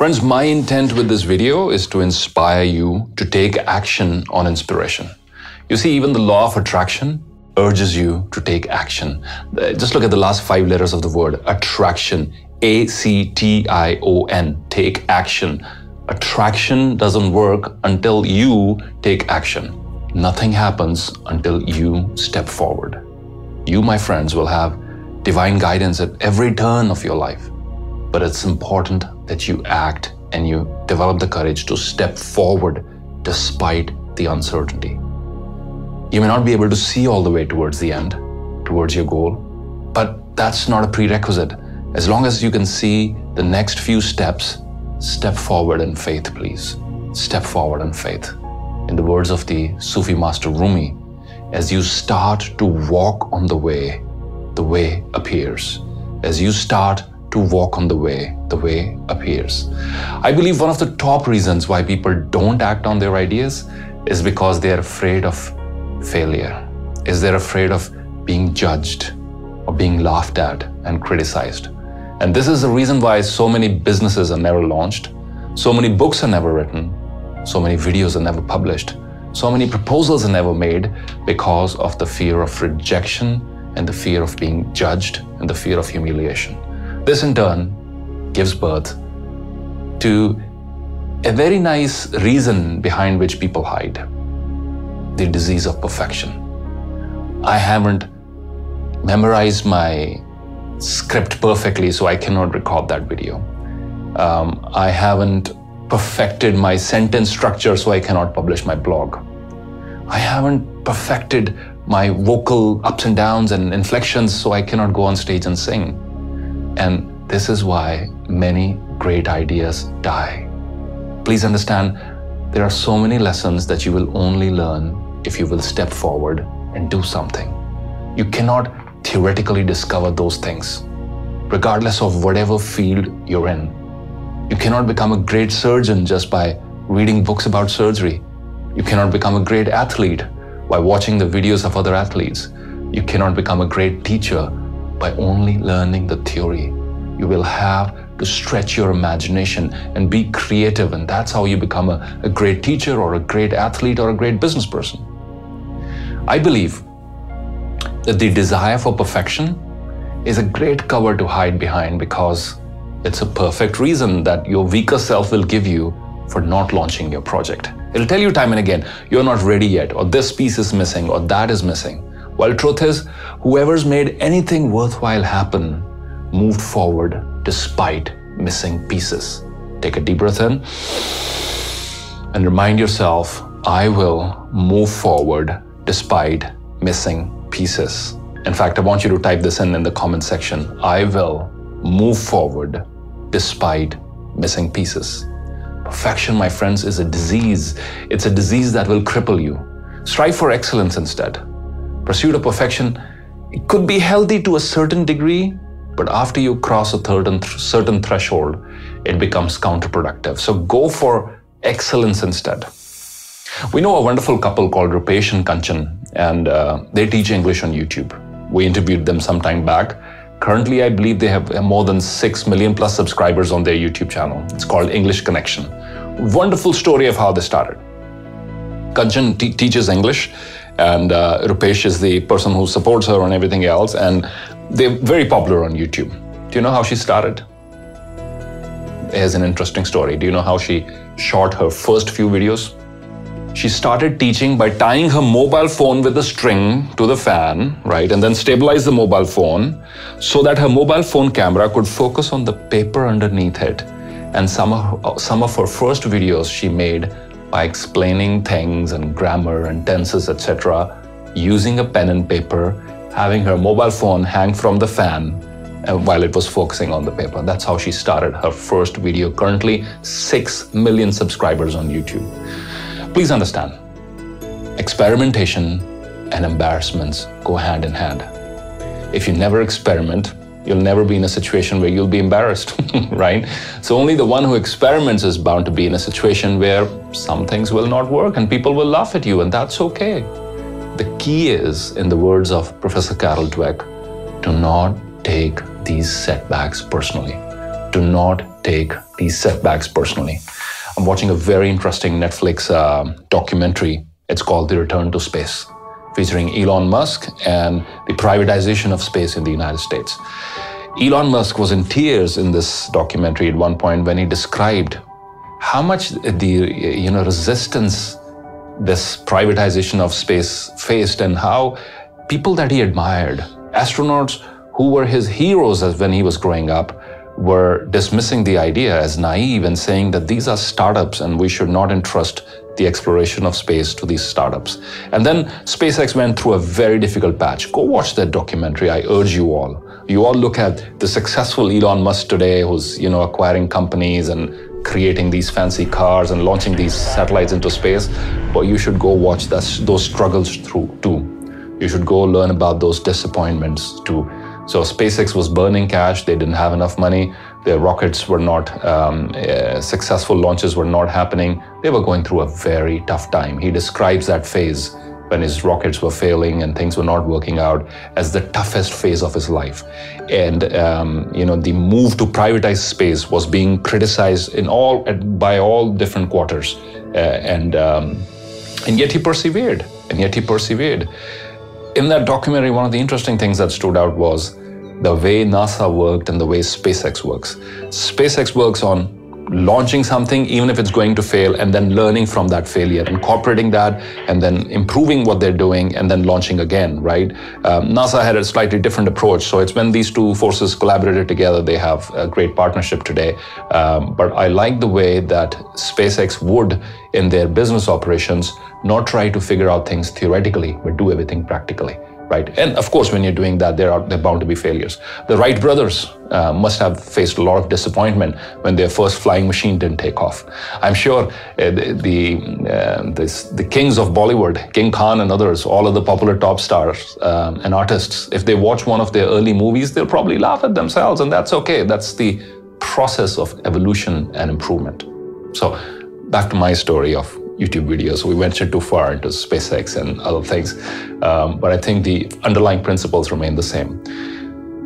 Friends, my intent with this video is to inspire you to take action on inspiration. You see, even the law of attraction urges you to take action. Just look at the last 5 letters of the word, attraction, A-C-T-I-O-N, take action. Attraction doesn't work until you take action. Nothing happens until you step forward. You, my friends, will have divine guidance at every turn of your life. But it's important that you act and you develop the courage to step forward despite the uncertainty. You may not be able to see all the way towards the end, towards your goal, but that's not a prerequisite. As long as you can see the next few steps, step forward in faith, please. Step forward in faith. In the words of the Sufi master Rumi, as you start to walk on the way appears. As you start to walk on the way appears. I believe one of the top reasons why people don't act on their ideas is because they're afraid of failure. Is they're afraid of being judged or being laughed at and criticized. And this is the reason why so many businesses are never launched, so many books are never written, so many videos are never published, so many proposals are never made because of the fear of rejection and the fear of being judged and the fear of humiliation. This in turn gives birth to a very nice reason behind which people hide. The disease of perfection. I haven't memorized my script perfectly, so I cannot record that video. I haven't perfected my sentence structure, so I cannot publish my blog. I haven't perfected my vocal ups and downs and inflections, so I cannot go on stage and sing. And this is why many great ideas die. Please understand, there are so many lessons that you will only learn if you will step forward and do something. You cannot theoretically discover those things, regardless of whatever field you're in. You cannot become a great surgeon just by reading books about surgery. You cannot become a great athlete by watching the videos of other athletes. You cannot become a great teacher by only learning the theory. You will have to stretch your imagination and be creative, and that's how you become a great teacher or a great athlete or a great business person. I believe that the desire for perfection is a great cover to hide behind because it's a perfect reason that your weaker self will give you for not launching your project. It'll tell you time and again, you're not ready yet, or this piece is missing, or that is missing. While truth is, whoever's made anything worthwhile happen moved forward despite missing pieces. Take a deep breath in and remind yourself, I will move forward despite missing pieces. In fact, I want you to type this in the comment section. I will move forward despite missing pieces. Perfection, my friends, is a disease. It's a disease that will cripple you. Strive for excellence instead. Pursuit of perfection, it could be healthy to a certain degree, but after you cross a certain threshold, it becomes counterproductive. So go for excellence instead. We know a wonderful couple called Rupesh and Kanchan, and they teach English on YouTube. We interviewed them some time back. Currently, I believe they have more than 6 million plus subscribers on their YouTube channel. It's called English Connection. Wonderful story of how they started. Kanchan teaches English, and Rupesh is the person who supports her on everything else, and they're very popular on YouTube. Do you know how she started? Here's an interesting story. Do you know how she shot her first few videos? She started teaching by tying her mobile phone with a string to the fan, right? And then stabilize the mobile phone so that her mobile phone camera could focus on the paper underneath it. And some of her first videos she made by explaining things and grammar and tenses, etc., using a pen and paper, having her mobile phone hang from the fan while it was focusing on the paper. That's how she started her first video. Currently, 6 million subscribers on YouTube. Please understand, experimentation and embarrassments go hand in hand. If you never experiment, you'll never be in a situation where you'll be embarrassed, right? So only the one who experiments is bound to be in a situation where some things will not work and people will laugh at you, and that's okay. The key is, in the words of Professor Carol Dweck, to not take these setbacks personally. do not take these setbacks personally. I'm watching a very interesting Netflix documentary. It's called The Return to Space, featuring Elon Musk and the privatization of space in the United States. Elon Musk was in tears in this documentary at one point when he described how much the resistance this privatization of space faced, and how people that he admired, astronauts who were his heroes as when he was growing up, were dismissing the idea as naive and saying that these are startups and we should not entrust the exploration of space to these startups. And then SpaceX went through a very difficult patch. Go watch that documentary, I urge you all. You all look at the successful Elon Musk today, who's acquiring companies and creating these fancy cars and launching these satellites into space, but you should go watch those struggles through too. You should go learn about those disappointments too. So SpaceX was burning cash, they didn't have enough money, their rockets were not, successful launches were not happening. They were going through a very tough time. He describes that phase when his rockets were failing and things were not working out as the toughest phase of his life. And the move to privatize space was being criticized by all different quarters. And yet he persevered, In that documentary, one of the interesting things that stood out was the way NASA worked and the way SpaceX works. SpaceX works on launching something, even if it's going to fail, and then learning from that failure, incorporating that, and then improving what they're doing, and then launching again, right? NASA had a slightly different approach. So it's when these two forces collaborated together, they have a great partnership today. But I like the way that SpaceX would, in their business operations, not try to figure out things theoretically, but do everything practically. Right? And of course, when you're doing that, there are bound to be failures. The Wright brothers must have faced a lot of disappointment when their first flying machine didn't take off. I'm sure the kings of Bollywood, King Khan and others, all of the popular top stars and artists, if they watch one of their early movies, they'll probably laugh at themselves, and that's okay. That's the process of evolution and improvement. So back to my story of YouTube videos. We ventured too far into SpaceX and other things, but I think the underlying principles remain the same.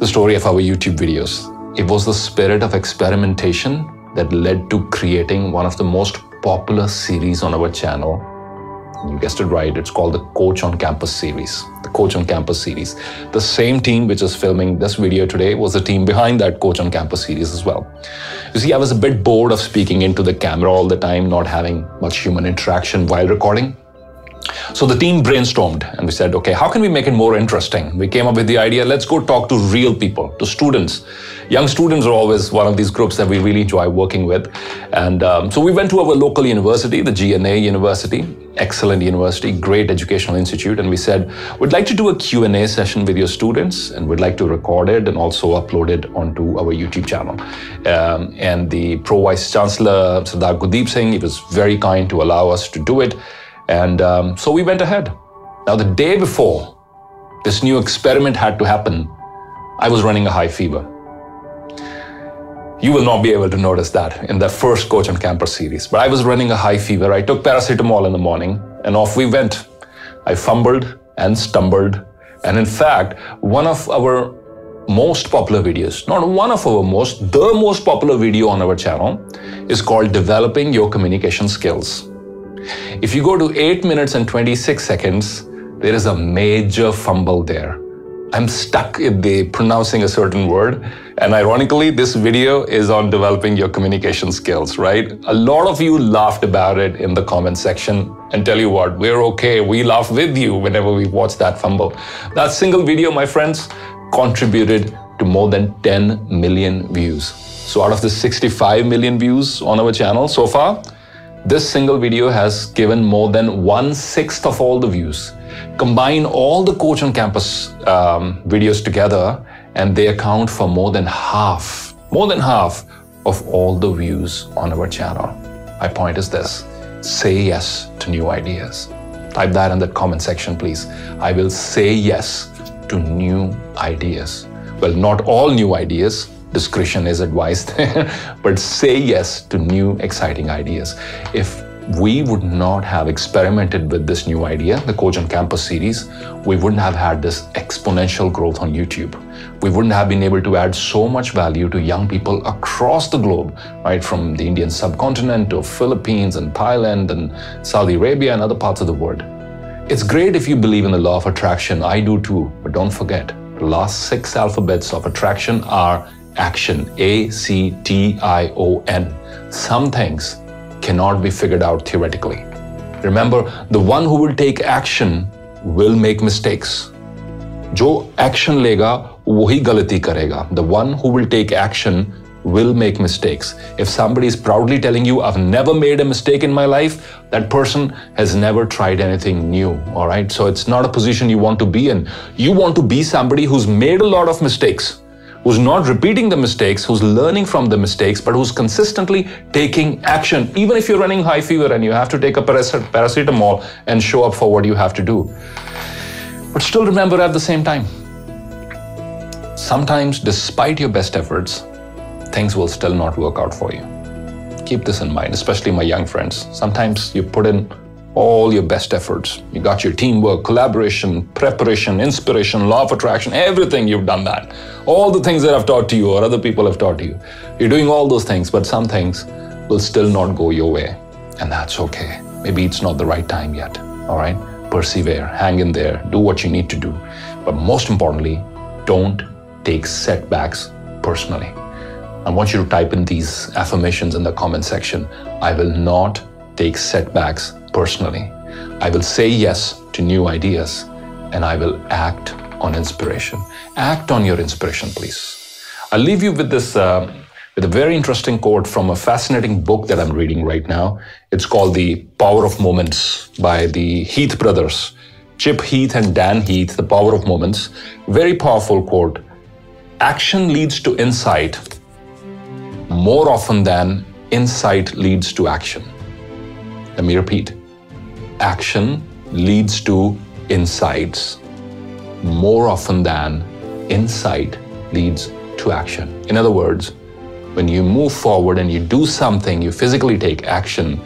The story of our YouTube videos, it was the spirit of experimentation that led to creating one of the most popular series on our channel. You guessed it right, it's called the Coach on Campus series. The Coach on Campus series. The same team which is filming this video today was the team behind that Coach on Campus series as well. You see, I was a bit bored of speaking into the camera all the time, not having much human interaction while recording. So the team brainstormed and we said, okay, how can we make it more interesting? We came up with the idea, let's go talk to real people, to students. Young students are always one of these groups that we really enjoy working with. And so we went to our local university, the GNA University, excellent university, great educational institute. And we said, we'd like to do a Q&A session with your students, and we'd like to record it and also upload it onto our YouTube channel. And the Pro Vice Chancellor, Sardar Gurdeep Singh, he was very kind to allow us to do it. And so we went ahead. Now, the day before this new experiment had to happen, I was running a high fever. You will not be able to notice that in the first Coach on Campus series, but I was running a high fever. I took paracetamol in the morning and off we went. I fumbled and stumbled. And in fact, one of our most popular videos, not one of our most, the most popular video on our channel is called Developing Your Communication Skills. If you go to 8 minutes and 26 seconds, there is a major fumble there. I'm stuck in pronouncing a certain word. And ironically, this video is on developing your communication skills, right? A lot of you laughed about it in the comment section. And tell you what, we're okay. We laugh with you whenever we watch that fumble. That single video, my friends, contributed to more than 10 million views. So out of the 65 million views on our channel so far, this single video has given more than 1/6 of all the views. Combine all the Coach on Campus videos together, and they account for more than half of all the views on our channel. My point is this: say yes to new ideas. Type that in the comment section, please. I will say yes to new ideas. Well, not all new ideas. Discretion is advised, but say yes to new exciting ideas. If we would not have experimented with this new idea, the Coach on Campus series, we wouldn't have had this exponential growth on YouTube. We wouldn't have been able to add so much value to young people across the globe, right? From the Indian subcontinent to Philippines and Thailand and Saudi Arabia and other parts of the world. It's great if you believe in the law of attraction. I do too, but don't forget, the last 6 alphabets of attraction are action, A-C-T-I-O-N. Some things cannot be figured out theoretically. Remember, the one who will take action will make mistakes. जो action लेगा वही गलती करेगा. The one who will take action will make mistakes. If somebody is proudly telling you, I've never made a mistake in my life, that person has never tried anything new, all right? So it's not a position you want to be in. You want to be somebody who's made a lot of mistakes, who's not repeating the mistakes, who's learning from the mistakes, but who's consistently taking action. Even if you're running high fever and you have to take a paracetamol and show up for what you have to do. But still remember at the same time, sometimes despite your best efforts, things will still not work out for you. Keep this in mind, especially my young friends. Sometimes you put in all your best efforts. You got your teamwork, collaboration, preparation, inspiration, law of attraction, everything, you've done that. All the things that I've taught to you or other people have taught you. You're doing all those things, but some things will still not go your way. And that's okay. Maybe it's not the right time yet, all right? Persevere, hang in there, do what you need to do. But most importantly, don't take setbacks personally. I want you to type in these affirmations in the comment section. I will not take setbacks personally. I will say yes to new ideas and I will act on inspiration. Act on your inspiration, please. I'll leave you with this, with a very interesting quote from a fascinating book that I'm reading right now. It's called The Power of Moments by the Heath brothers, Chip Heath and Dan Heath, The Power of Moments. Very powerful quote. Action leads to insight more often than insight leads to action. Let me repeat. Action leads to insights more often than insight leads to action. In other words, when you move forward and you do something, you physically take action,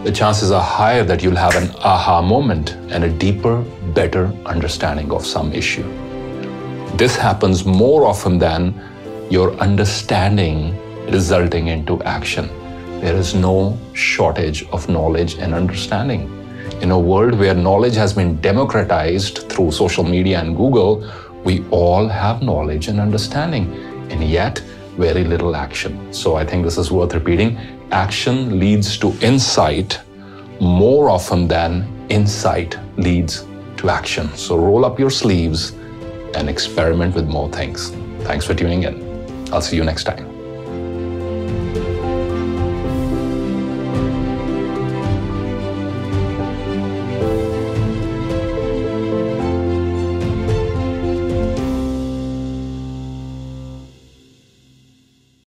the chances are higher that you'll have an aha moment and a deeper, better understanding of some issue. This happens more often than your understanding resulting into action. There is no shortage of knowledge and understanding. In a world where knowledge has been democratized through social media and Google, we all have knowledge and understanding, and yet very little action. So I think this is worth repeating. Action leads to insight more often than insight leads to action. So roll up your sleeves and experiment with more things. Thanks for tuning in. I'll see you next time.